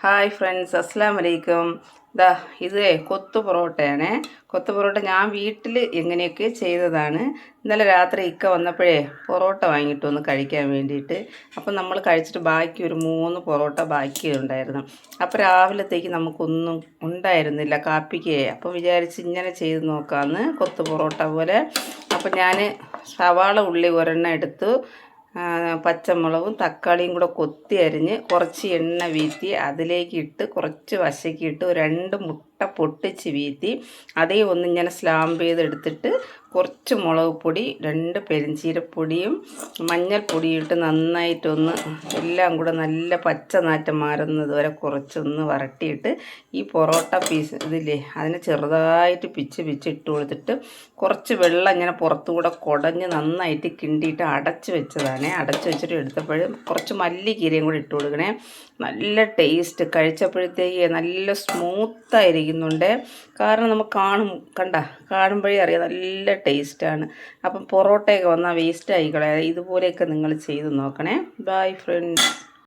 Hi friends, അസ്സലാമു അലൈക്കും. ദാ ഇത് കൊത്തു പൊറോട്ടയാണ്. കൊത്തു പൊറോട്ട ഞാൻ വീട്ടിൽ എങ്ങനെയൊക്കെ ചെയ്തതാണ്. ഇന്നലെ രാത്രി ഇക്ക വന്നപ്പോഴേ പൊറോട്ട വാങ്ങിയിട്ട് വന്ന് കഴിക്കാൻ വേണ്ടിയിട്ട്. അപ്പം നമ്മൾ കഴിച്ചിട്ട് ബാക്കി ഒരു 3 പൊറോട്ട ബാക്കി ഉണ്ടായിരുന്നു. അപ്പോൾ രാവിലത്തേക്ക് നമുക്കൊന്നും ഉണ്ടായിരുന്നില്ല കാപ്പിക്ക്. അപ്പോൾ വിചാരിച്ച് ഇങ്ങനെ ചെയ്ത് നോക്കാമെന്ന്, കൊത്തു പൊറോട്ട പോലെ. അപ്പം ഞാൻ സവാള ഉള്ളി ഒരെണ്ണം എടുത്തു, പച്ചമുളകും തക്കാളിയും കൂടെ കൊത്തി അരിഞ്ഞ് കുറച്ച് എണ്ണ വീഴ്ത്തി അതിലേക്ക് ഇട്ട് കുറച്ച് വശക്കി ഇട്ട് 2 മുട്ട പൊട്ടിച്ച് വീഴ്ത്തി അതേ ഒന്നിങ്ങനെ സ്ലാമ്പ് ചെയ്തെടുത്തിട്ട് കുറച്ച് മുളക് പൊടി 2 പെരിഞ്ചീരപ്പൊടിയും മഞ്ഞൾപ്പൊടിയും ഇട്ട് നന്നായിട്ടൊന്ന് എല്ലാം കൂടെ നല്ല പച്ച നാറ്റം മാറുന്നത് വരെ കുറച്ചൊന്ന് വരട്ടിയിട്ട് ഈ പൊറോട്ട പീസ് ഇതില്ലേ അതിനെ ചെറുതായിട്ട് പിച്ച് ഇട്ട് കൊടുത്തിട്ട് കുറച്ച് വെള്ളം ഇങ്ങനെ പുറത്തുകൂടെ കുടഞ്ഞ് നന്നായിട്ട് കിണ്ടിയിട്ട് അടച്ച് വെച്ചതാണ്. അടച്ച് വെച്ചിട്ട് എടുത്തപ്പോഴും കുറച്ച് മല്ലിക്കീരയും കൂടി ഇട്ട് കൊടുക്കണേ. നല്ല ടേസ്റ്റ്, കഴിച്ചപ്പോഴത്തേക്ക് നല്ല സ്മൂത്തായിരിക്കുന്നുണ്ട്. കാരണം നമുക്ക് കാണുമ്പോഴേ അറിയാം നല്ല ടേസ്റ്റാണ്. അപ്പം പൊറോട്ടയൊക്കെ വന്നാൽ വേസ്റ്റ് ആയിക്കളയാ, ഇതുപോലെയൊക്കെ നിങ്ങൾ ചെയ്ത് നോക്കണേ. Bye friends.